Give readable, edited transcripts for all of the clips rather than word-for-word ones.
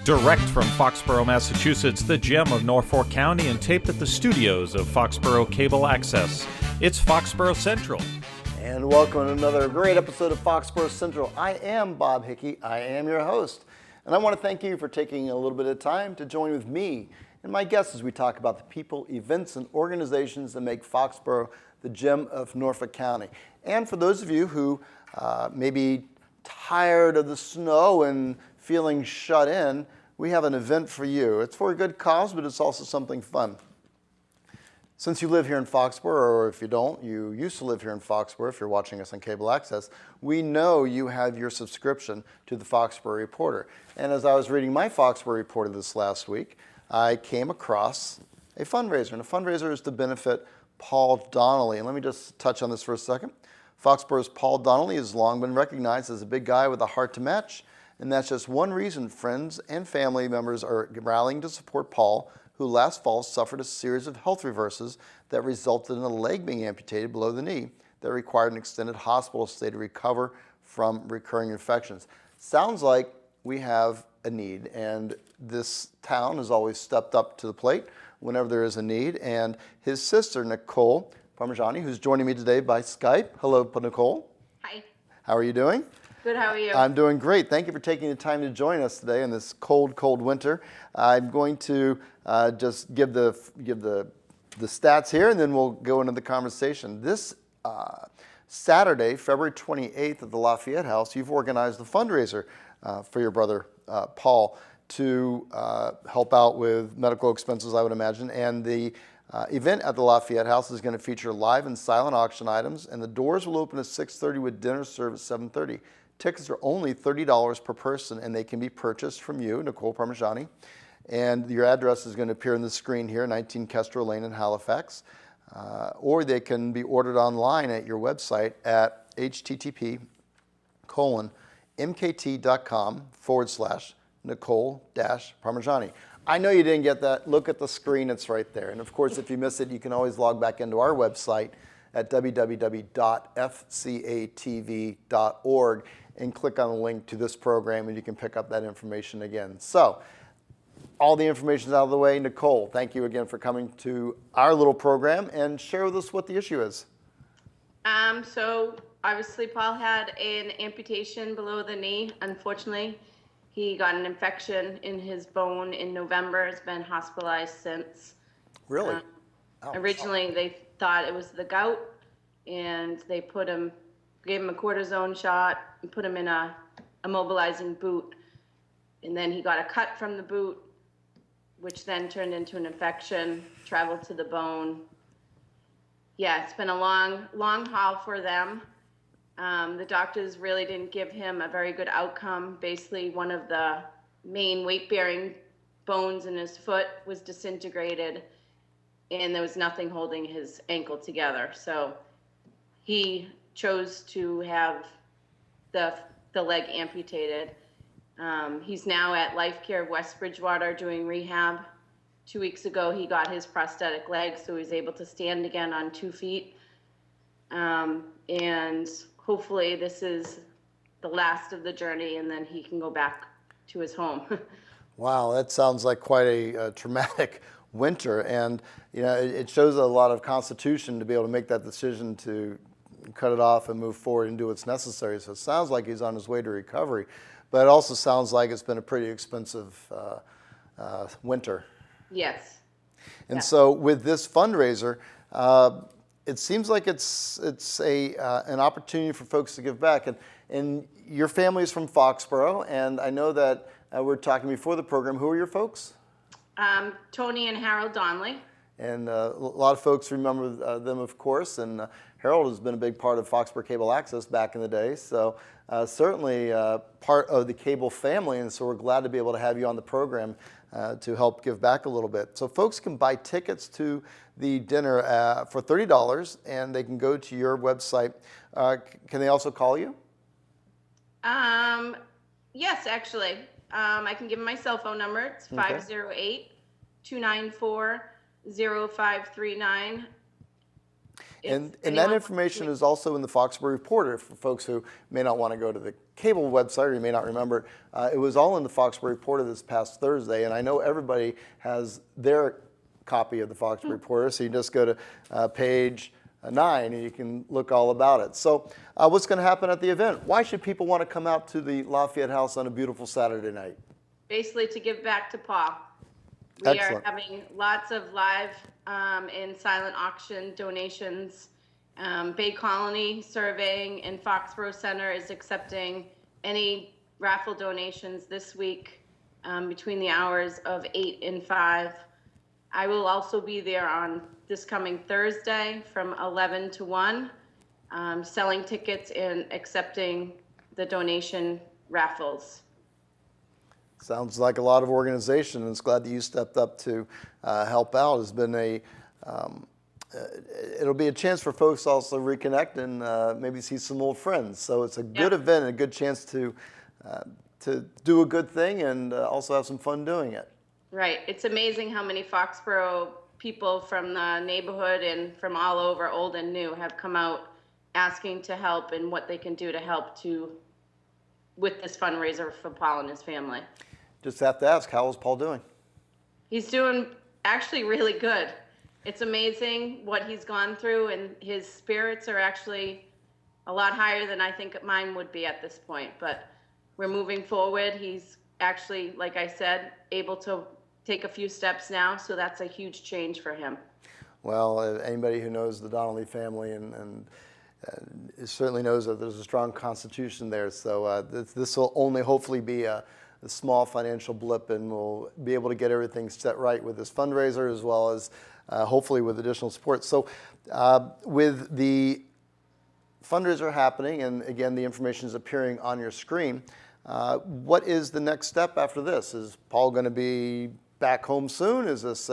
Direct from Foxborough, Massachusetts, the gem of Norfolk County, and taped at the studios of Foxborough Cable Access. It's Foxborough Central. And welcome to another great episode of Foxborough Central. I am Bob Hickey. I am your host. And I want to thank you for taking a little bit of time to join with me and my guests as we talk about the people, events, and organizations that make Foxborough the gem of Norfolk County. And for those of you who may be tired of the snow and feeling shut in, we have an event for you. It's for a good cause, but it's also something fun. Since you live here in Foxborough, or if you don't, you used to live here in Foxborough, if you're watching us on Cable Access, we know you have your subscription to the Foxborough Reporter. And as I was reading my Foxborough Reporter this last week, I came across a fundraiser. And the fundraiser is to benefit Paul Donnelly. And let me just touch on this for a second. Foxborough's Paul Donnelly has long been recognized as a big guy with a heart to match. And that's just one reason friends and family members are rallying to support Paul, who last fall suffered a series of health reverses that resulted in a leg being amputated below the knee that required an extended hospital stay to recover from recurring infections. Sounds like we have a need, and this town has always stepped up to the plate whenever there is a need. And his sister, Nicole Parmigiani, who's joining me today by Skype. Hello, Nicole. Hi. How are you doing? Good, how are you? I'm doing great. Thank you for taking the time to join us today in this cold, cold winter. I'm going to just give the stats here, and then we'll go into the conversation. This Saturday, February 28th at the Lafayette House, you've organized a fundraiser for your brother, Paul, to help out with medical expenses, I would imagine. And the event at the Lafayette House is going to feature live and silent auction items, and the doors will open at 6:30 with dinner served at 7:30. Tickets are only $30 per person, and they can be purchased from you, Nicole Parmigiani. And your address is going to appear on the screen here, 19 Kestrel Lane in Halifax. Or they can be ordered online at your website at http://Nicole-Parmigiani. I know you didn't get that. Look at the screen. It's right there. And, of course, if you miss it, you can always log back into our website at www.fcatv.org and click on the link to this program, and you can pick up that information again. So all the information is out of the way. Nicole, thank you again for coming to our little program, and share with us what the issue is. So obviously Paul had an amputation below the knee. Unfortunately, he got an infection in his bone in November. Has been hospitalized since. Really? Originally, they thought it was the gout, and they gave him a cortisone shot, and put him in a immobilizing boot. And then he got a cut from the boot, which then turned into an infection, traveled to the bone. Yeah, it's been a long, long haul for them. The doctors really didn't give him a very good outcome. Basically, one of the main weight-bearing bones in his foot was disintegrated, and there was nothing holding his ankle together. So he chose to have the leg amputated. He's now at Life Care of West Bridgewater doing rehab. 2 weeks ago, he got his prosthetic leg, so he's able to stand again on 2 feet. And hopefully this is the last of the journey, and then he can go back to his home. Wow, that sounds like quite a traumatic winter. And it shows a lot of constitution to be able to make that decision to cut it off and move forward and do what's necessary. So it sounds like he's on his way to recovery. But it also sounds like it's been a pretty expensive winter. Yes. And so with this fundraiser, it seems like it's an opportunity for folks to give back. And your family is from Foxborough, and I know that we're talking before the program. Who are your folks? Tony and Harold Donnelly. And a lot of folks remember them, of course, and Harold has been a big part of Foxborough Cable Access back in the day, so certainly part of the cable family, and so we're glad to be able to have you on the program to help give back a little bit. So folks can buy tickets to the dinner for $30, and they can go to your website. Can they also call you? Yes, actually. I can give them my cell phone number. It's 508-294-0539. And that information is also in the Foxborough Reporter for folks who may not want to go to the cable website or you may not remember it. It was all in the Foxborough Reporter this past Thursday, and I know everybody has their copy of the Foxborough Reporter, so you just go to page 9 and you can look all about it. So what's going to happen at the event? Why should people want to come out to the Lafayette House on a beautiful Saturday night? Basically to give back to Paul. We Excellent. are having lots of live and silent auction donations. Bay Colony Surveying and Foxborough Center is accepting any raffle donations this week between the hours of 8 and 5. I will also be there on this coming Thursday from 11 to 1, selling tickets and accepting the donation raffles. Sounds like a lot of organization, and it's glad that you stepped up to help out. It's been it'll be a chance for folks also to reconnect and maybe see some old friends. So it's a good event and a good chance to do a good thing and also have some fun doing it. Right. It's amazing how many Foxborough people from the neighborhood and from all over, old and new, have come out asking to help and what they can do to help with this fundraiser for Paul and his family. Just have to ask, how is Paul doing? He's doing actually really good. It's amazing what he's gone through, and his spirits are actually a lot higher than I think mine would be at this point. But we're moving forward. He's actually, like I said, able to take a few steps now, so that's a huge change for him. Well, anybody who knows the Donnelly family and certainly knows that there's a strong constitution there. So this will only hopefully be a small financial blip, and we'll be able to get everything set right with this fundraiser as well as hopefully with additional support. So with the fundraiser happening, and again, the information is appearing on your screen, what is the next step after this? Is Paul going to be back home soon? Is this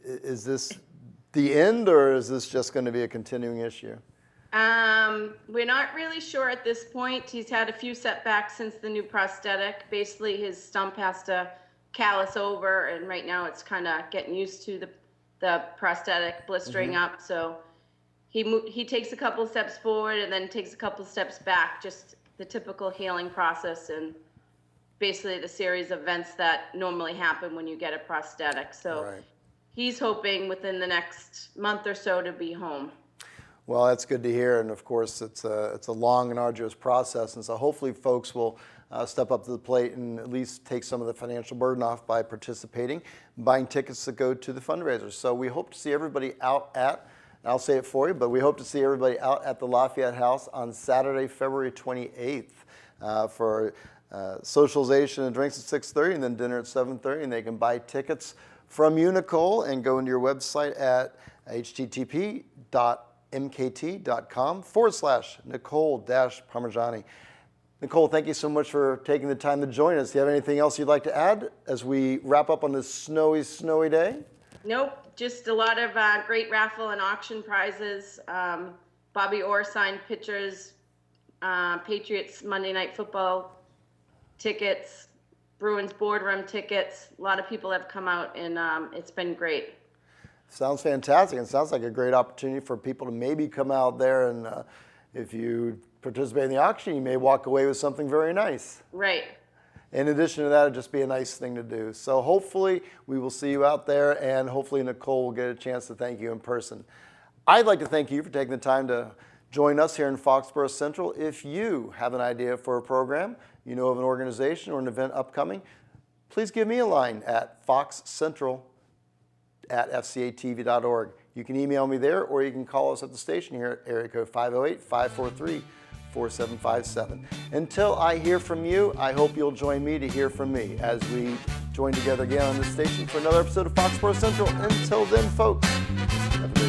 is this the end, or is this just going to be a continuing issue? We're not really sure at this point. He's had a few setbacks since the new prosthetic. Basically, his stump has to callus over, and right now it's kind of getting used to the prosthetic blistering up. So he takes a couple steps forward and then takes a couple steps back, just the typical healing process and basically the series of events that normally happen when you get a prosthetic. So he's hoping within the next month or so to be home. Well, that's good to hear, and of course it's a long and arduous process, and so hopefully folks will step up to the plate and at least take some of the financial burden off by participating, buying tickets to go to the fundraiser. So we hope to see everybody out at, I'll say it for you, but we hope to see everybody out at the Lafayette House on Saturday, February 28th for socialization and drinks at 6:30 and then dinner at 7:30, and they can buy tickets from you, Nicole, and go into your website at http.mkt.com/Nicole-Parmigiani. Nicole, thank you so much for taking the time to join us. Do you have anything else you'd like to add as we wrap up on this snowy, snowy day? Nope, just a lot of great raffle and auction prizes. Bobby Orr signed pictures, Patriots Monday Night Football tickets, Bruins boardroom tickets. A lot of people have come out, and it's been great. Sounds fantastic. It sounds like a great opportunity for people to maybe come out there, and if you participate in the auction, you may walk away with something very nice. Right. In addition to that, it'd just be a nice thing to do. So hopefully we will see you out there, and hopefully Nicole will get a chance to thank you in person. I'd like to thank you for taking the time to join us here in Foxborough Central. If you have an idea for a program, you know of an organization or an event upcoming, please give me a line at foxcentral@fcatv.org. You can email me there, or you can call us at the station here at area code 508-543-4757. Until I hear from you, I hope you'll join me to hear from me as we join together again on this station for another episode of Foxborough Central. Until then, folks, have a great